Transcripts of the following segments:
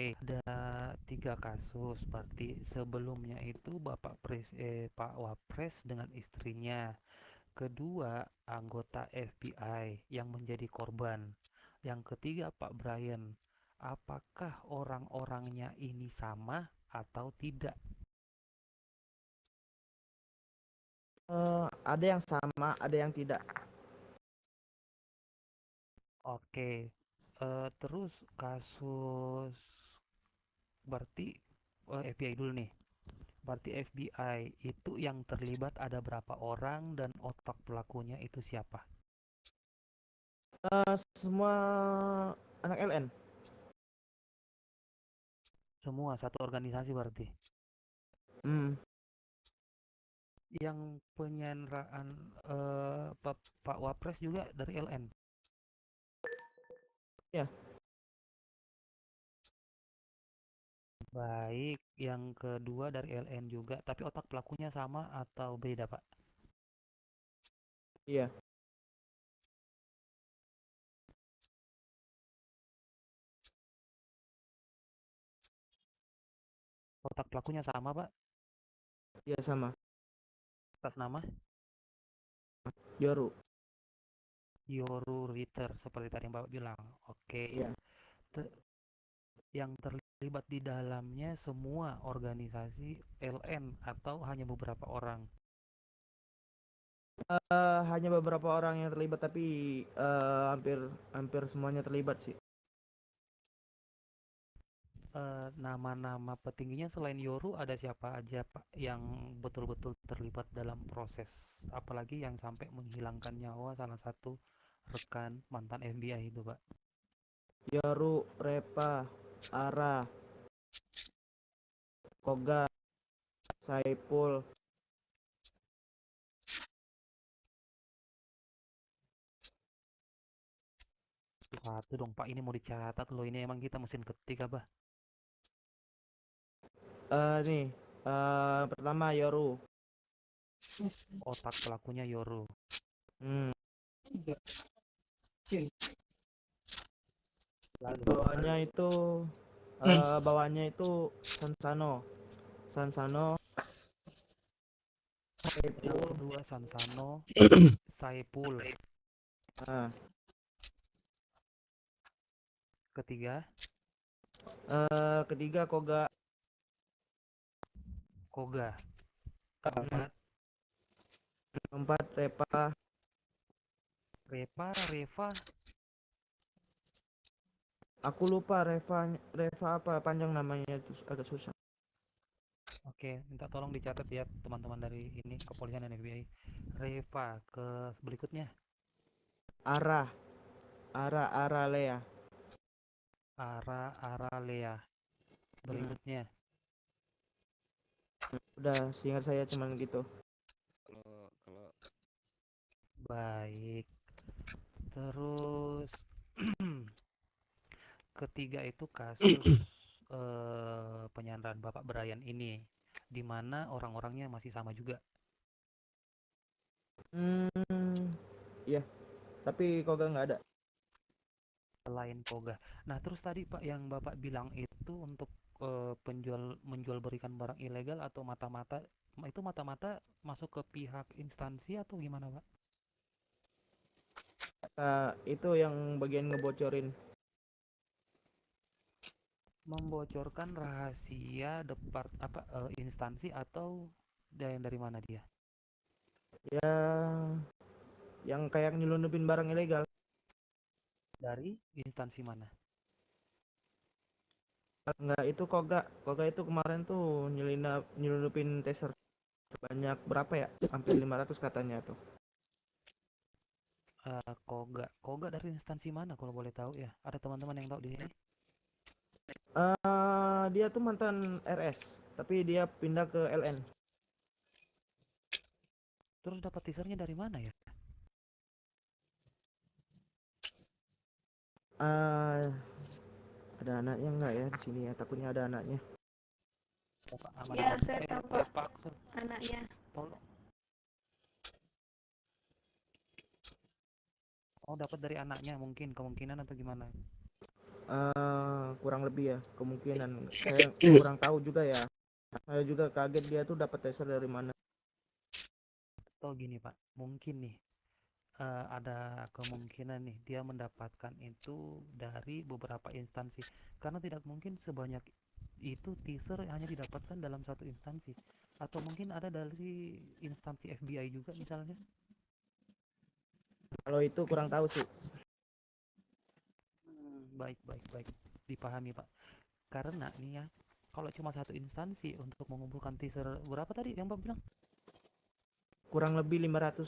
Ada tiga kasus. Berarti sebelumnya itu Pak Wapres dengan istrinya. Kedua, anggota FBI yang menjadi korban. Yang ketiga, Pak Brian. Apakah orang-orangnya ini sama atau tidak? Ada yang sama, ada yang tidak. Oke, terus kasus berarti FBI dulu nih. Berarti FBI itu yang terlibat ada berapa orang dan otak pelakunya itu siapa? Semua anak LN. Semua satu organisasi berarti. Hmm, Yang penyanderaan Pak Wapres juga dari LN. ya. Baik, yang kedua dari LN juga, tapi otak pelakunya sama atau beda, Pak? Iya. Otak pelakunya sama, Pak? Iya sama. Atas nama Yoru. Yoru Ritter, seperti tadi yang Bapak bilang. Oke, Iya. Te- yang terlibat di dalamnya semua organisasi LN atau hanya beberapa orang? Hanya beberapa orang yang terlibat, tapi hampir hampir semuanya terlibat sih. Nama-nama petingginya selain Yoru ada siapa aja Pak yang betul-betul terlibat dalam proses, apalagi yang sampai menghilangkan nyawa salah satu rekan mantan FBI itu Pak? Yoru, Repa, Ara, Koga, Saipul. Satu dong Pak, ini mau dicatat loh, ini emang kita mesin ketik apa? Nih, pertama Yoru. Otak pelakunya Yoru. Hmm. Lalu Bawahnya itu Sansano. Sansano, yang Saipul. kedua Sansano, Saipul. Nah, Ketiga ketiga Koga. Koga. Hmm. Keempat Keempat Repa. Reva. Aku lupa Reva apa panjang namanya, itu agak susah. Oke, minta tolong dicatat ya teman-teman dari ini kepolisian dan FBI. Reva ke berikutnya. Ara, Ara Lea. Aralea. Hmm. Berikutnya. Udah, seingat saya cuman gitu. Kalau Baik. Terus ketiga itu kasus penyanderaan Bapak Brian ini, di mana orang-orangnya masih sama juga Iya, tapi Koga nggak ada. selain Koga. Nah, terus tadi Pak yang Bapak bilang itu untuk menjual berikan barang ilegal atau mata-mata itu mata-mata masuk ke pihak instansi atau gimana Pak? Itu yang bagian ngebocorin. Membocorkan rahasia instansi atau dari mana dia? Ya, yang kayak nyelundupin barang ilegal. Dari instansi mana? Nggak, itu Koga itu kemarin tuh nyelundupin taser banyak berapa ya? Hampir 500 katanya tuh. Koga dari instansi mana kalau boleh tahu ya? Ada teman-teman yang tahu di sini? Dia tuh mantan RS, tapi dia pindah ke LN. Terus dapat teasernya dari mana ya? Ah, ada anaknya nggak ya di sini ya? Takutnya ada anaknya. Bapak Ya, aman-aman. saya tahu Pak, Pak, anaknya. tolong. Oh, dapat dari anaknya mungkin kemungkinan atau gimana? kurang lebih ya, kemungkinan. Saya kurang tahu juga ya. Saya juga kaget dia tuh dapat teaser dari mana. Atau gini Pak, mungkin nih ada kemungkinan nih dia mendapatkan itu dari beberapa instansi, karena tidak mungkin sebanyak itu teaser hanya didapatkan dalam satu instansi, atau mungkin ada dari instansi FBI juga misalnya. Kalau itu kurang tahu sih. Baik baik baik, dipahami Pak. Karena nih ya, kalau cuma satu instansi untuk mengumpulkan teaser berapa tadi yang Bapak bilang? Kurang lebih 500.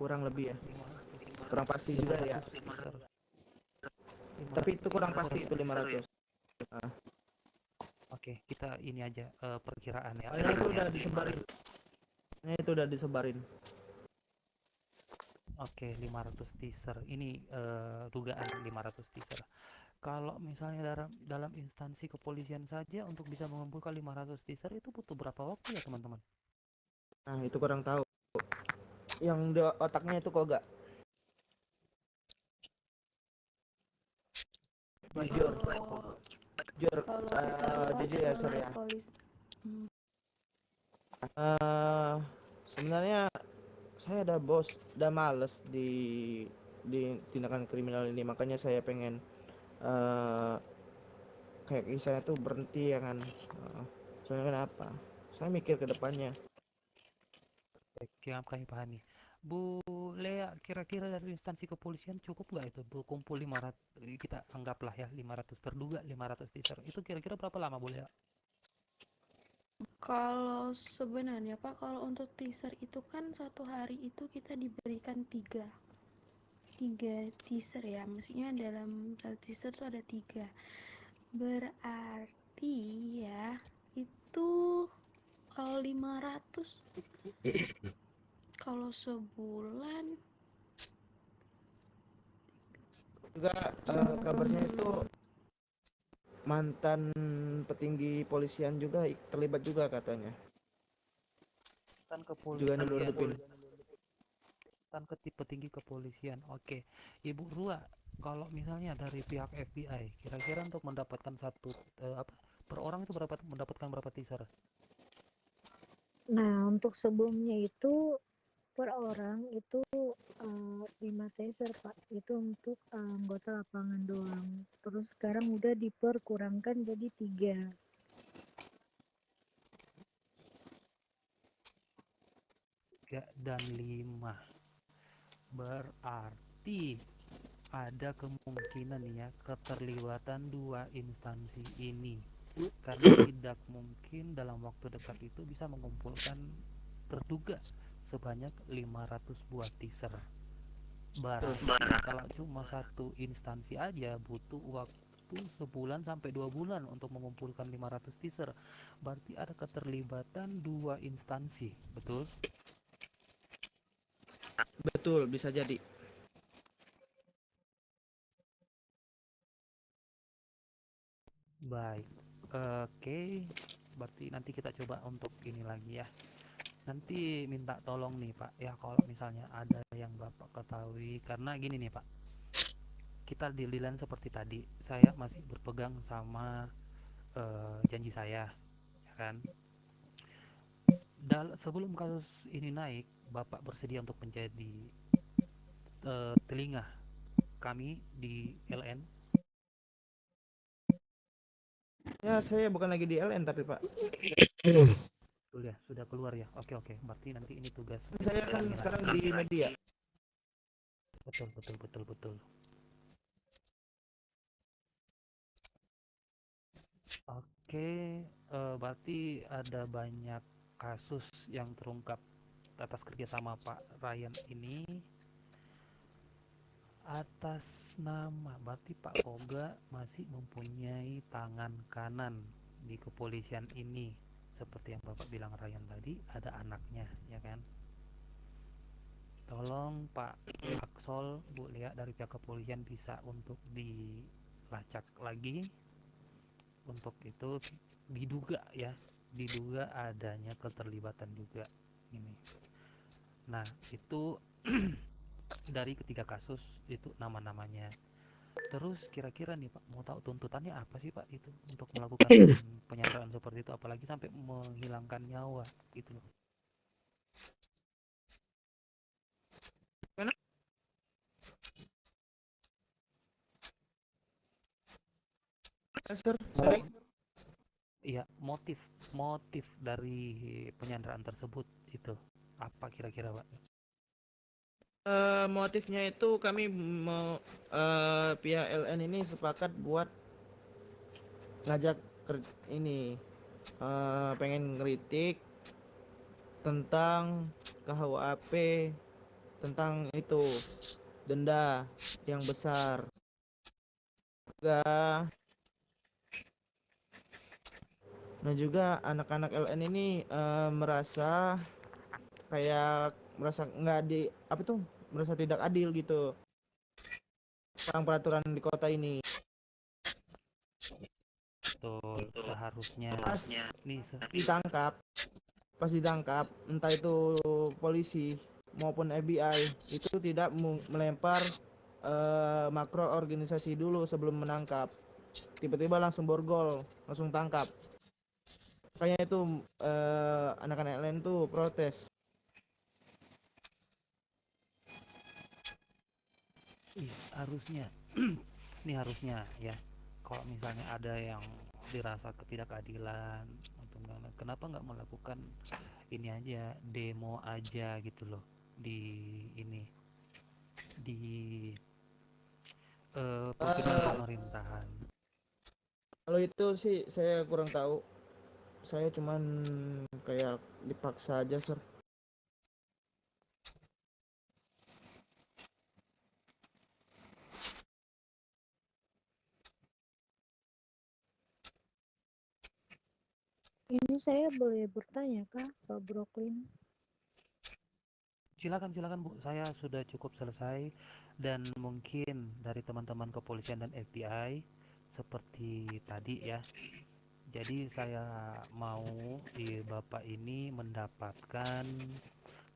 Kurang lebih ya. 500 Kurang pasti juga ya. teaser. Tapi itu kurang 500 pasti itu teaser ya. 500. Oke, kita ini aja perkiraan ya. Soalnya itu udah disebarin. Itu udah disebarin. Oke, 500 teaser. Ini dugaan 500 teaser. Kalau misalnya dalam instansi kepolisian saja untuk bisa mengumpulkan 500 teaser itu butuh berapa waktu ya, teman-teman? Nah, itu kurang tahu. Yang di otaknya itu kok gak jujur. Jujur, jujur ya, sorry ya. Sebenarnya saya udah udah males di tindakan kriminal ini, makanya saya pengen kayak kisahnya tuh berhenti ya kan. Soalnya kenapa? Saya mikir ke depannya. Oke, kami pahami. Bu Lea, kira-kira dari instansi kepolisian cukup nggak itu berkumpul 500, kita anggaplah ya 500, terduga 500 teaser. Itu kira-kira berapa lama Bu Lea? Kalau sebenarnya Pak, kalau untuk teaser itu kan satu hari itu kita diberikan tiga teaser ya, maksudnya dalam satu teaser tuh ada tiga, berarti ya itu kalau 500 kalau sebulan Juga kabarnya itu mantan petinggi polisian juga terlibat juga katanya. Kan Juga kepolisian, nyelundupin. kan petinggi kepolisian. Oke, Ibu Rua, kalau misalnya dari pihak FBI, kira-kira untuk mendapatkan satu apa per orang itu mendapatkan berapa teaser? Nah, untuk sebelumnya itu per orang itu 5 teaser Pak, itu untuk anggota lapangan doang. Terus sekarang udah diperkurangkan jadi 3. 3 dan 5. Berarti ada kemungkinan nih ya keterlibatan dua instansi ini, karena tidak mungkin dalam waktu dekat itu bisa mengumpulkan terduga sebanyak 500 buah teaser. Berarti kalau cuma satu instansi aja butuh waktu sebulan sampai 2 bulan untuk mengumpulkan 500 teaser. Berarti ada keterlibatan dua instansi, betul? Betul, bisa jadi. Baik, oke. Berarti nanti kita coba untuk ini lagi ya. Nanti minta tolong nih Pak ya, kalau misalnya ada yang Bapak ketahui, karena gini nih Pak, kita deal-dealan seperti tadi, saya masih berpegang sama janji saya, ya kan. Sebelum kasus ini naik, Bapak bersedia untuk menjadi telinga kami di LN. Ya, saya bukan lagi di LN tapi Pak. Sudah keluar ya. Oke, berarti nanti ini tugas Saya kan sekarang di media. betul. Oke, berarti ada banyak kasus yang terungkap atas kerjasama Pak Ryan ini. Atas nama, berarti Pak Koga masih mempunyai tangan kanan di kepolisian ini. Seperti yang Bapak bilang Ryan tadi, ada anaknya, ya kan? Tolong Pak Aksol, Bu Lea dari pihak kepolisian bisa untuk dilacak lagi. Untuk itu diduga adanya keterlibatan juga ini. Nah, itu dari ketiga kasus itu nama-namanya. Terus kira-kira nih Pak, mau tahu tuntutannya apa sih Pak itu untuk melakukan penyanderaan seperti itu, apalagi sampai menghilangkan nyawa gitu loh. Mana? Sir, sorry. Iya, motif motif dari penyanderaan tersebut itu apa kira-kira Pak? Motifnya itu kami mau pihak LN ini sepakat buat ngajak ini pengen ngeritik tentang KUHP tentang itu denda yang besar. Juga nah juga anak-anak LN ini merasa nggak di apa tuh merasa tidak adil gitu tentang peraturan di kota ini. Betul, seharusnya Pas nih ditangkap, entah itu polisi maupun FBI itu tidak melempar makro organisasi dulu sebelum menangkap. Tiba-tiba langsung borgol, langsung tangkap. Makanya itu anak-anak lain tuh protes. harusnya nih harusnya ya, kalau misalnya ada yang dirasa ketidakadilan atau kenapa nggak melakukan ini aja, demo aja gitu loh di ini di gedung Eh, pemerintahan. Kalau itu sih saya kurang tahu. Saya cuman kayak dipaksa aja, Sir. Ini saya boleh bertanya kah, Pak Brooklyn? Silakan silakan Bu, saya sudah cukup selesai, dan mungkin dari teman-teman kepolisian dan FBI seperti tadi ya. Jadi saya mau Bapak ini mendapatkan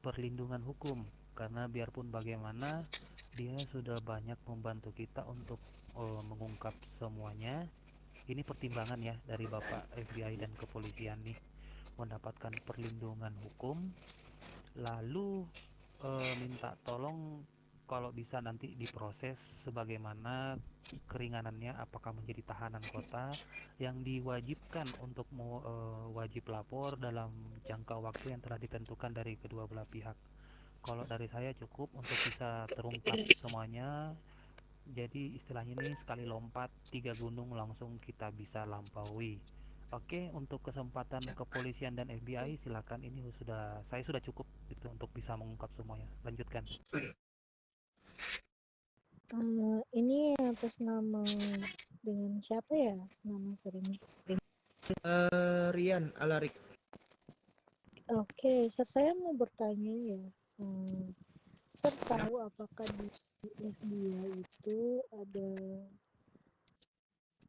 perlindungan hukum, karena biarpun bagaimana dia sudah banyak membantu kita untuk mengungkap semuanya. Ini pertimbangan ya dari Bapak FBI dan kepolisian nih, mendapatkan perlindungan hukum, lalu minta tolong kalau bisa nanti diproses sebagaimana keringanannya, apakah menjadi tahanan kota yang diwajibkan untuk wajib lapor dalam jangka waktu yang telah ditentukan dari kedua belah pihak. Kalau dari saya cukup untuk bisa terungkap semuanya. Jadi istilahnya ini sekali lompat 3 gunung langsung kita bisa lampaui. Oke, untuk kesempatan kepolisian dan FBI silakan, ini saya sudah cukup itu untuk bisa mengungkap semuanya. Lanjutkan. Ini atas nama dengan siapa ya nama seringnya? Rian Alarik. Oke, saya mau bertanya ya. Saya tahu apakah di FBI itu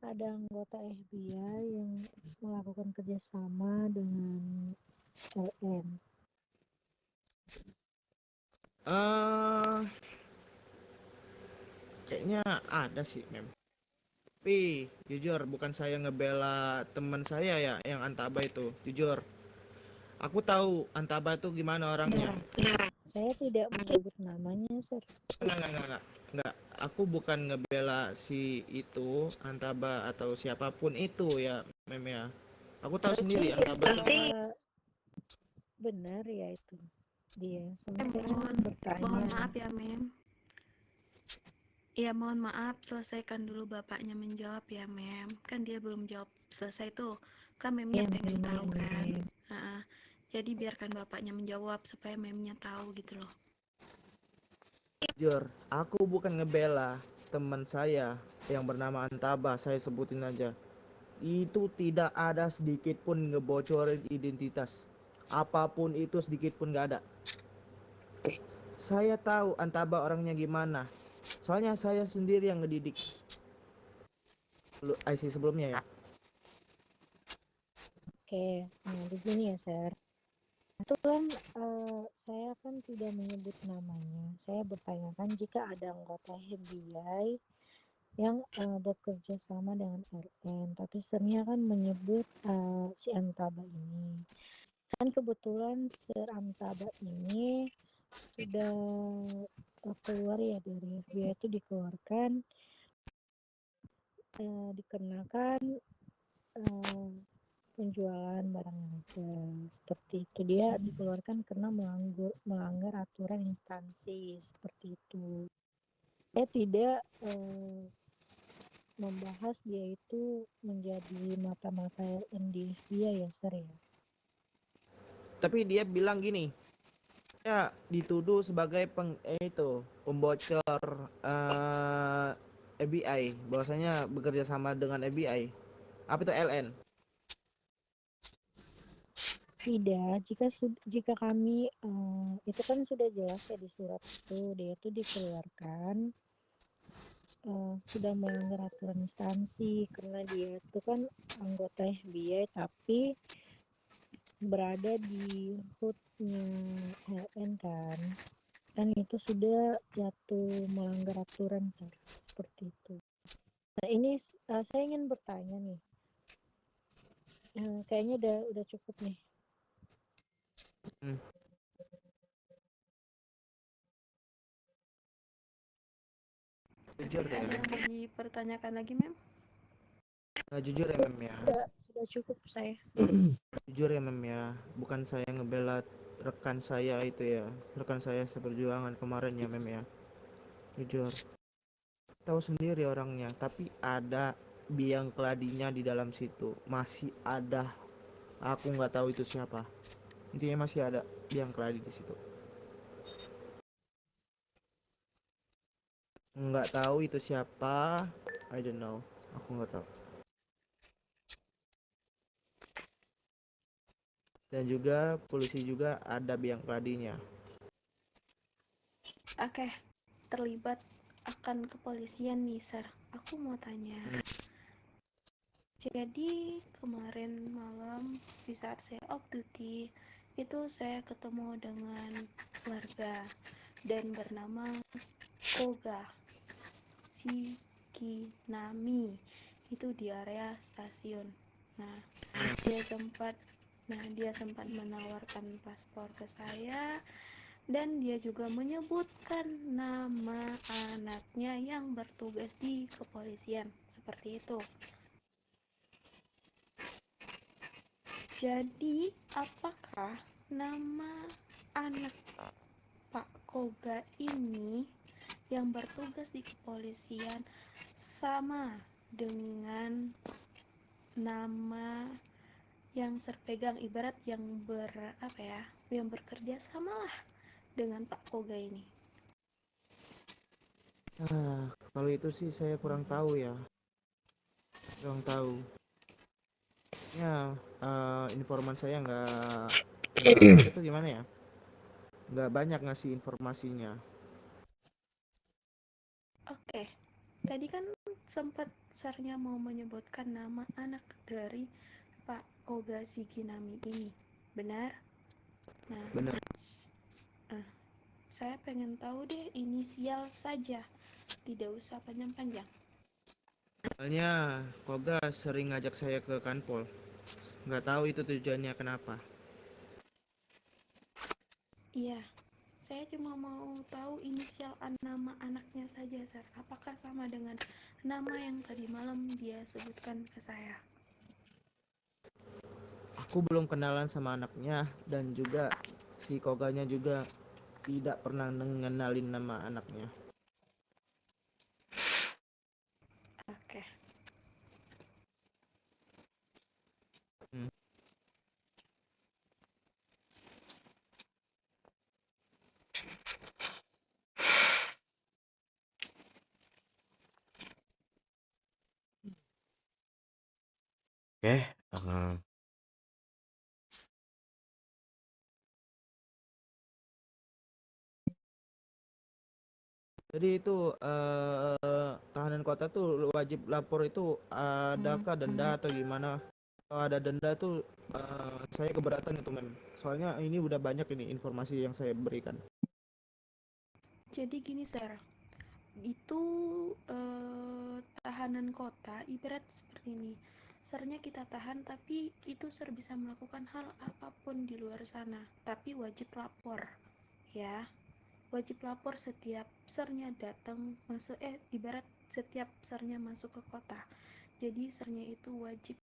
ada anggota FBI yang melakukan kerjasama dengan LN. Kayaknya ada sih, Mem. Tapi jujur bukan saya ngebela teman saya ya yang Antaba itu. Jujur. Aku tahu Antaba itu gimana orangnya. Saya tidak menyebut namanya, Sir. Enggak. Aku bukan ngebela si itu Antaba atau siapapun itu ya, Mem ya. Aku tahu sendiri Antaba itu. Benar ya itu dia. Saya mohon bertanya. maaf ya, Mem. Iya, mohon maaf, selesaikan dulu bapaknya menjawab ya, Mem. Kan dia belum jawab selesai tuh. Kan Memnya pengen tahu kan. Jadi biarkan bapaknya menjawab supaya Memnya tahu gitu loh. Jujur, aku bukan ngebela teman saya yang bernama Antaba, saya sebutin aja. Itu tidak ada sedikit pun ngebocorin identitas. Apapun itu sedikit pun gak ada. Saya tahu Antaba orangnya gimana. Soalnya saya sendiri yang ngedidik IC sebelumnya ya. Oke, nah begini ya, Sir. Itu kan saya kan tidak menyebut namanya. Saya bertanyakan jika ada anggota FBI yang bekerja sama dengan RN, tapi sernya kan menyebut si Antaba ini. Kan kebetulan Ser Antaba ini sudah keluar ya dari FBI, itu dikeluarkan dikenakan penjualan barang ilegal seperti itu. Dia dikeluarkan karena melanggar aturan instansi seperti itu. Saya tidak membahas dia itu menjadi mata-mata di FBI ya, Sir ya. Tapi dia bilang gini, ya dituduh sebagai pembocor FBI, bahwasanya bekerja sama dengan FBI. Apa itu LN? Tidak, jika kami itu kan sudah jelas ya di surat itu, dia itu dikeluarkan sudah melanggar aturan instansi karena dia itu kan anggota FBI tapi berada di HUD-nya LN kan itu sudah jatuh melanggar aturan, Sir. Seperti itu. Nah ini saya ingin bertanya nih, kayaknya udah cukup nih. Jujur deh, Ada yang mau dipertanyakan lagi, Mem? jujur ya Mem ya. Sudah cukup saya. Jujur ya Mem ya, bukan saya ngebela rekan saya itu ya, rekan saya seperjuangan kemarin ya Mem ya. Jujur, tahu sendiri orangnya, tapi ada biang keladinya di dalam situ, masih ada. Aku nggak tahu itu siapa, intinya masih ada biang keladi di situ. Nggak tahu itu siapa, I don't know, aku nggak tahu. Dan juga polisi juga ada biang keladinya. Oke, terlibat akan kepolisian nih, Sir. Aku mau tanya. Jadi kemarin malam di saat saya off duty itu saya ketemu dengan warga dan bernama Koga Shikinami itu di area stasiun. Nah, dia sempat menawarkan paspor ke saya dan dia juga menyebutkan nama anaknya yang bertugas di kepolisian seperti itu. Jadi, apakah nama anak Pak Koga ini yang bertugas di kepolisian sama dengan nama yang terpegang, ibarat yang yang bekerja samalah dengan Pak Koga ini? Kalau itu sih saya kurang tahu ya, kurang tahu. Ya, informan saya nggak itu gimana ya? Nggak banyak ngasih informasinya. Oke, tadi kan sempat Sarnya mau menyebutkan nama anak dari Pak Koga Shikinami ini, benar? Nah, Bener. saya pengen tahu deh inisial saja, tidak usah panjang-panjang. Soalnya Koga sering ngajak saya ke kanpol. Nggak tahu itu tujuannya kenapa. Iya, saya cuma mau tahu inisial nama anaknya saja, Sir. Apakah sama dengan nama yang tadi malam dia sebutkan ke saya? Aku belum kenalan sama anaknya dan juga si Koganya juga tidak pernah ngenalin nama anaknya. Oke. Hmm. Oke, Jadi itu tahanan kota tuh wajib lapor itu adakah denda atau gimana? Kalau ada denda tuh saya keberatan itu Mem. Soalnya ini udah banyak ini informasi yang saya berikan. Jadi gini, Sir. itu tahanan kota ibarat seperti ini. Sernya kita tahan, tapi itu ser bisa melakukan hal apapun di luar sana, tapi wajib lapor ya. Wajib lapor setiap sernya datang masuk ibarat setiap sernya masuk ke kota. Jadi sernya itu wajib